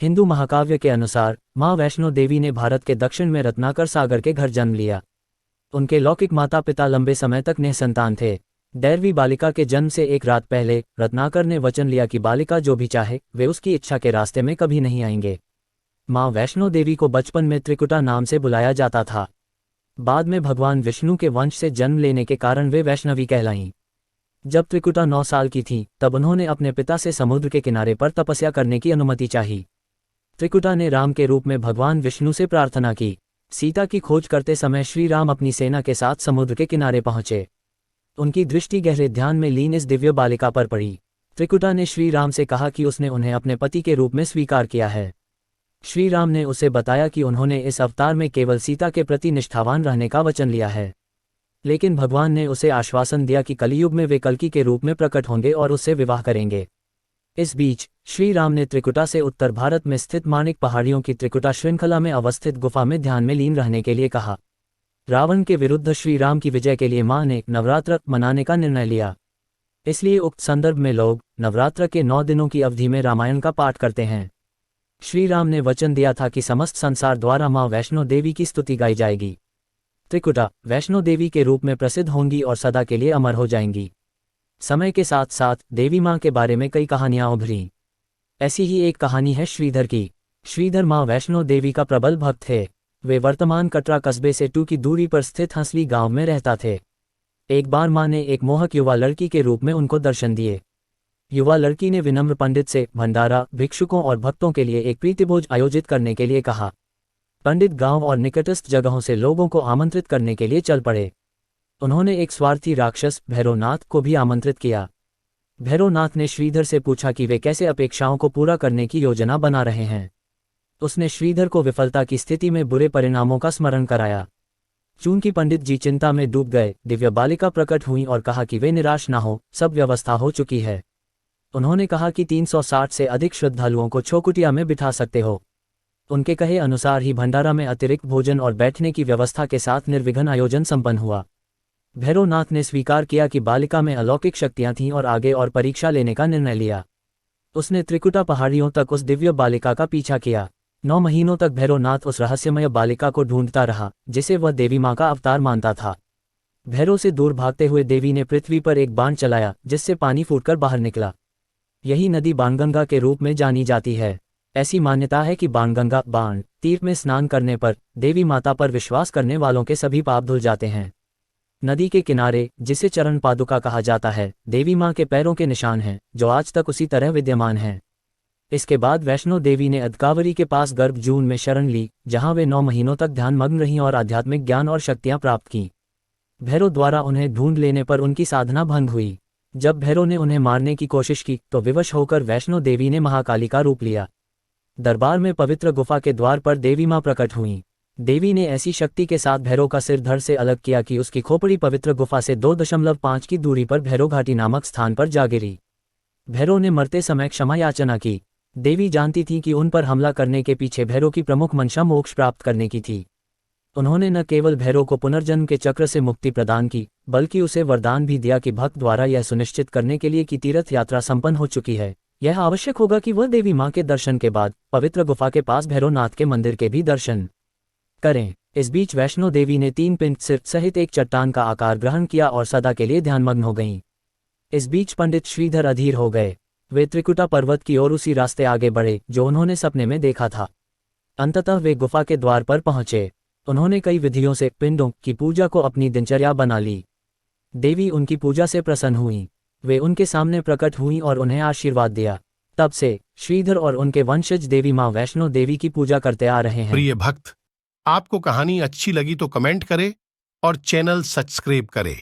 हिंदू महाकाव्य के अनुसार माँ वैष्णो देवी ने भारत के दक्षिण में रत्नाकर सागर के घर जन्म लिया। उनके लौकिक माता पिता लंबे समय तक निसंतान थे। दैरवी बालिका के जन्म से एक रात पहले रत्नाकर ने वचन लिया कि बालिका जो भी चाहे वे उसकी इच्छा के रास्ते में कभी नहीं आएंगे। माँ वैष्णो देवी को बचपन में त्रिकुटा नाम से बुलाया जाता था। बाद में भगवान विष्णु के वंश से जन्म लेने के कारण वे वैष्णवी कहलाईं। जब त्रिकुटा 9 साल की थी तब उन्होंने अपने पिता से समुद्र के किनारे पर तपस्या करने की अनुमति चाही। त्रिकुटा ने राम के रूप में भगवान विष्णु से प्रार्थना की। सीता की खोज करते समय श्री राम अपनी सेना के साथ समुद्र के किनारे पहुंचे। उनकी दृष्टि गहरे ध्यान में लीन इस दिव्य बालिका पर पड़ी। त्रिकुटा ने श्री राम से कहा कि उसने उन्हें अपने पति के रूप में स्वीकार किया है। श्री राम ने उसे बताया कि उन्होंने इस अवतार में केवल सीता के प्रति निष्ठावान रहने का वचन लिया है, लेकिन भगवान ने उसे आश्वासन दिया कि कलियुग में वे कल्कि के रूप में प्रकट होंगे और उससे विवाह करेंगे। इस बीच श्री राम ने त्रिकुटा से उत्तर भारत में स्थित माणिक पहाड़ियों की त्रिकुटा श्रृंखला में अवस्थित गुफा में ध्यान में लीन रहने के लिए कहा। रावण के विरुद्ध श्री राम की विजय के लिए मां ने नवरात्र मनाने का निर्णय लिया। इसलिए उक्त संदर्भ में लोग नवरात्र के 9 दिनों की अवधि में रामायण का पाठ करते हैं। श्री राम ने वचन दिया था कि समस्त संसार द्वारा मां वैष्णो देवी की स्तुति गाई जाएगी। त्रिकुटा वैष्णो देवी के रूप में प्रसिद्ध होंगी और सदा के लिए अमर हो जाएंगी। समय के साथ साथ देवी मां के बारे में कई कहानियां उभरी। ऐसी ही एक कहानी है श्रीधर की। श्रीधर मां वैष्णो देवी का प्रबल भक्त थे। वे वर्तमान कटरा कस्बे से 2 की दूरी पर स्थित हंसली गांव में रहता थे। एक बार मां ने एक मोहक युवा लड़की के रूप में उनको दर्शन दिए। युवा लड़की ने विनम्र पंडित से भंडारा, भिक्षुकों और भक्तों के लिए एक प्रीतिभोज आयोजित करने के लिए कहा। पंडित गांव और निकटस्थ जगहों से लोगों को आमंत्रित करने के लिए चल पड़े। उन्होंने एक स्वार्थी राक्षस भैरवनाथ को भी आमंत्रित किया। भैरवनाथ ने श्रीधर से पूछा कि वे कैसे अपेक्षाओं को पूरा करने की योजना बना रहे हैं। उसने श्रीधर को विफलता की स्थिति में बुरे परिणामों का स्मरण कराया। चूंकि पंडित जी चिंता में डूब गए, दिव्य बालिका प्रकट हुई और कहा कि वे निराश ना हो, सब व्यवस्था हो चुकी है। उन्होंने कहा कि 360 से अधिक श्रद्धालुओं को छौकुटिया में बिठा सकते हो। उनके कहे अनुसार ही भंडारा में अतिरिक्त भोजन और बैठने की व्यवस्था के साथ निर्विघ्न आयोजन संपन्न हुआ। भैरवनाथ ने स्वीकार किया कि बालिका में अलौकिक शक्तियां थीं और आगे और परीक्षा लेने का निर्णय लिया। उसने त्रिकुटा पहाड़ियों तक उस दिव्य बालिका का पीछा किया। 9 महीनों तक भैरवनाथ उस रहस्यमय बालिका को ढूंढता रहा जिसे वह देवी मां का अवतार मानता था। भैरव से दूर भागते हुए देवी ने पृथ्वी पर एक बाण चलाया जिससे पानी फूटकर बाहर निकला। यही नदी बाणगंगा के रूप में जानी जाती है। ऐसी मान्यता है कि बाणगंगा बाण तीर्थ में स्नान करने पर देवी माता पर विश्वास करने वालों के सभी पाप धुल जाते हैं। नदी के किनारे, जिसे चरण पादुका कहा जाता है, देवी मां के पैरों के निशान हैं जो आज तक उसी तरह विद्यमान हैं। इसके बाद वैष्णो देवी ने अदकावरी के पास गर्भ जून में शरण ली, जहां वे 9 महीनों तक ध्यानमग्न रहीं और आध्यात्मिक ज्ञान और शक्तियां प्राप्त कीं। भैरव द्वारा उन्हें ढूंढ लेने पर उनकी साधना भंग हुई। जब भैरव ने उन्हें मारने की कोशिश की तो विवश होकर वैष्णो देवी ने महाकाली का रूप लिया। दरबार में पवित्र गुफा के द्वार पर देवी मां प्रकट हुईं। देवी ने ऐसी शक्ति के साथ भैरव का सिर धड़ से अलग किया कि उसकी खोपड़ी पवित्र गुफा से 2.5 की दूरी पर भैरव घाटी नामक स्थान पर जा गिरी। भैरव ने मरते समय क्षमा याचना की। देवी जानती थी कि उन पर हमला करने के पीछे भैरव की प्रमुख मंशा मोक्ष प्राप्त करने की थी। उन्होंने न केवल भैरव को पुनर्जन्म के चक्र से मुक्ति प्रदान की, बल्कि उसे वरदान भी दिया कि भक्त द्वारा यह सुनिश्चित करने के लिए कि तीर्थ यात्रा संपन्न हो चुकी है, यह आवश्यक होगा कि वह देवी मां के दर्शन के बाद पवित्र गुफा के पास भैरवनाथ के मंदिर के भी दर्शन करें। इस बीच वैष्णो देवी ने 3 पिंड सिर सहित एक चट्टान का आकार ग्रहण किया और सदा के लिए ध्यानमग्न हो गईं। इस बीच पंडित श्रीधर अधीर हो गए। वे त्रिकुटा पर्वत की ओर उसी रास्ते आगे बढ़े जो उन्होंने सपने में देखा था। अंततः वे गुफा के द्वार पर पहुंचे। उन्होंने कई विधियों से पिंडों की पूजा को अपनी दिनचर्या बना ली। देवी उनकी पूजा से प्रसन्न हुईं। वे उनके सामने प्रकट हुईं और उन्हें आशीर्वाद दिया। तब से श्रीधर और उनके वंशज देवी मां वैष्णो देवी की पूजा करते आ रहे हैं। प्रिय भक्त, आपको कहानी अच्छी लगी तो कमेंट करें और चैनल सब्सक्राइब करें।